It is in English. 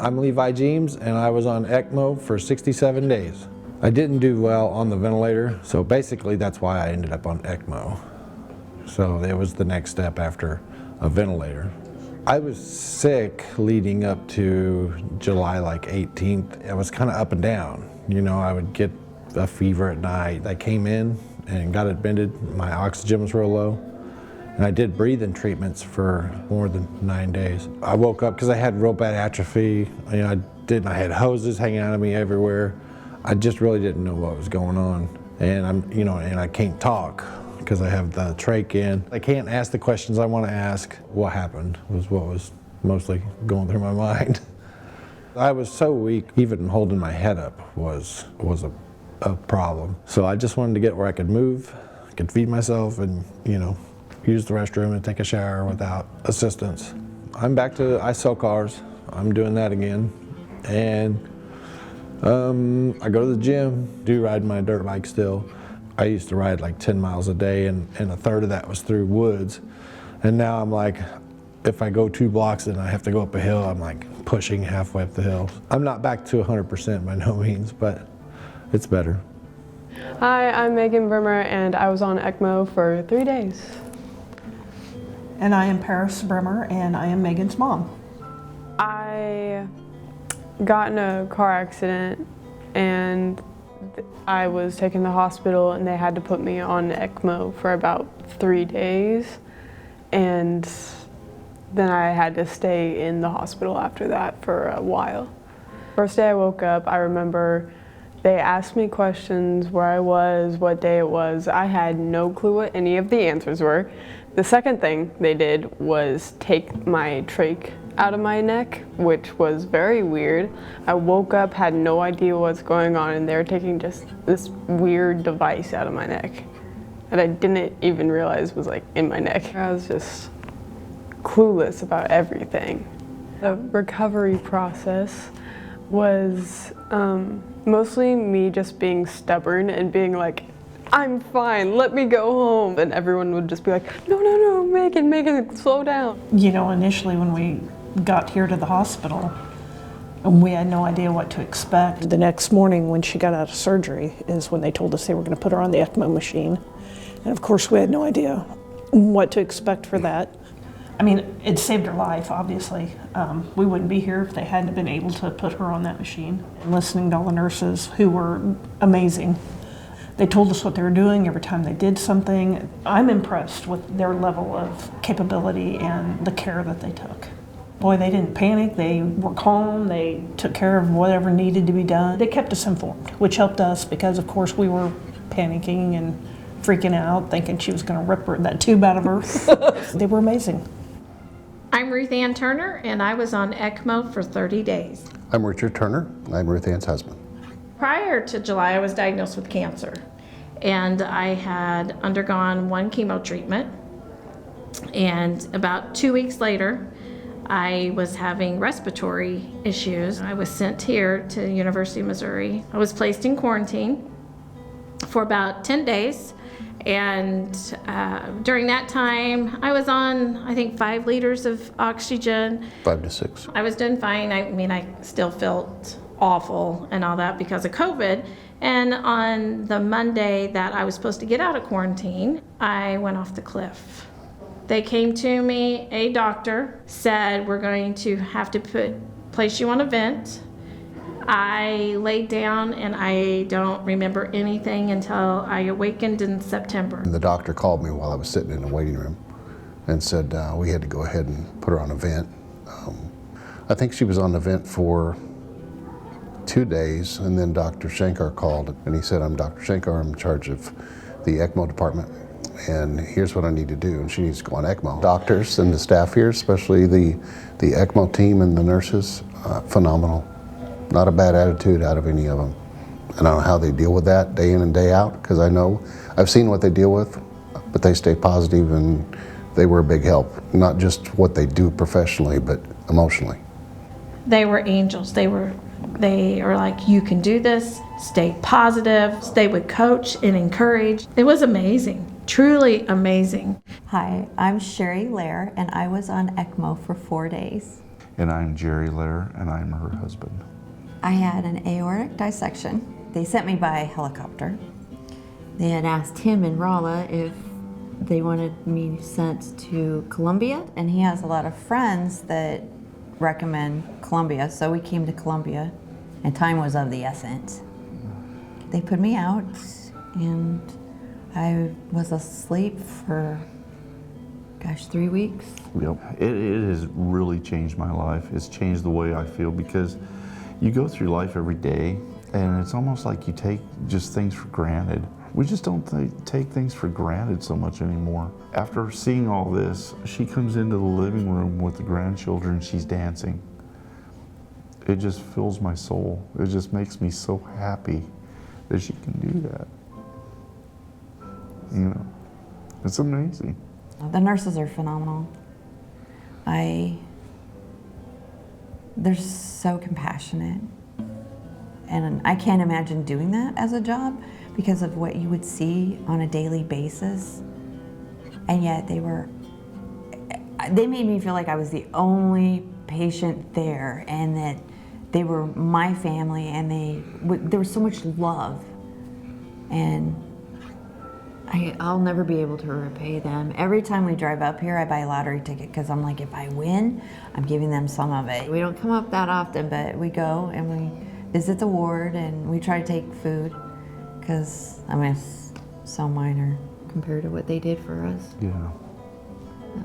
I'm Levi James, and I was on ECMO for 67 days. I didn't do well on the ventilator, so basically that's why I ended up on ECMO. So it was the next step after a ventilator. I was sick leading up to July 18th. I was kind of up and down. You know, I would get a fever at night. I came in and got admitted. My oxygen was real low. And I did breathing treatments for more than 9 days. I woke up because I had real bad atrophy. You know, I had hoses hanging out of me everywhere. I just really didn't know what was going on. And and I can't talk because I have the trach in. I can't ask the questions I want to ask. What happened was what was mostly going through my mind. I was so weak, even holding my head up was a problem. So I just wanted to get where I could move, could feed myself, and use the restroom and take a shower without assistance. I'm back to, I sell cars. I'm doing that again. And I go to the gym, do ride my dirt bike still. I used to ride like 10 miles a day, and a third of that was through woods. And now I'm like, if I go 2 blocks and I have to go up a hill, I'm like pushing halfway up the hill. I'm not back to 100% by no means, but it's better. Hi, I'm Megan Brimmer, and I was on ECMO for 3 days. And I am Paris Brimmer, and I am Megan's mom. I got in a car accident, and I was taken to the hospital, and they had to put me on ECMO for about 3 days. And then I had to stay in the hospital after that for a while. First day I woke up, I remember they asked me questions, where I was, what day it was. I had no clue what any of the answers were. The second thing they did was take my trach out of my neck, which was very weird. I woke up, had no idea what's going on, and they were taking just this weird device out of my neck that I didn't even realize was like in my neck. I was just clueless about everything. The recovery process was mostly me just being stubborn and being like, I'm fine, let me go home. And everyone would just be like, no, Megan, slow down. Initially when we got here to the hospital, we had no idea what to expect. The next morning when she got out of surgery is when they told us they were going to put her on the ECMO machine. And of course we had no idea what to expect for that. I mean, it saved her life, obviously. We wouldn't be here if they hadn't been able to put her on that machine. And listening to all the nurses who were amazing. They told us what they were doing every time they did something. I'm impressed with their level of capability and the care that they took. Boy, they didn't panic, they were calm, they took care of whatever needed to be done. They kept us informed, which helped us because of course we were panicking and freaking out, thinking she was gonna rip that tube out of her. They were amazing. I'm Ruth Ann Turner, and I was on ECMO for 30 days. I'm Richard Turner, and I'm Ruth Ann's husband. Prior to July, I was diagnosed with cancer, and I had undergone 1 chemo treatment, and about 2 weeks later, I was having respiratory issues. I was sent here to University of Missouri. I was placed in quarantine for about 10 days. And during that time, I was on, I think, 5 liters of oxygen. 5 to 6. I was doing fine. I mean, I still felt awful and all that because of COVID. And on the Monday that I was supposed to get out of quarantine, I went off the cliff. They came to me, a doctor said, we're going to have to place you on a vent. I laid down and I don't remember anything until I awakened in September. The doctor called me while I was sitting in the waiting room and said we had to go ahead and put her on a vent. I think she was on the vent for 2 days, and then Dr. Shankar called and he said, I'm Dr. Shankar, I'm in charge of the ECMO department, and here's what I need to do, and she needs to go on ECMO. Doctors and the staff here, especially the ECMO team and the nurses, phenomenal. Not a bad attitude out of any of them. I don't know how they deal with that day in and day out, because I've seen what they deal with, but they stay positive, and they were a big help. Not just what they do professionally, but emotionally. They were angels. They are like, you can do this, stay positive. They would coach and encourage. It was amazing, truly amazing. Hi, I'm Sherry Lair, and I was on ECMO for 4 days. And I'm Jerry Lair, and I'm her husband. I had an aortic dissection. They sent me by helicopter. They had asked him in Rolla if they wanted me sent to Columbia, and he has a lot of friends that recommend Columbia, so we came to Columbia, and time was of the essence. They put me out, and I was asleep for, gosh, 3 weeks. Yep. It has really changed my life. It's changed the way I feel because you go through life every day and it's almost like you take just things for granted. We just don't take things for granted so much anymore. After seeing all this, she comes into the living room with the grandchildren, she's dancing. It just fills my soul. It just makes me so happy that she can do that. You know, it's amazing. The nurses are phenomenal. They're so compassionate. And I can't imagine doing that as a job because of what you would see on a daily basis. And yet they made me feel like I was the only patient there and that they were my family, and there was so much love. And I'll never be able to repay them. Every time we drive up here, I buy a lottery ticket because I'm like, if I win, I'm giving them some of it. We don't come up that often, but we go and we visit the ward and we try to take food because, I mean, it's so minor compared to what they did for us. Yeah. Yeah.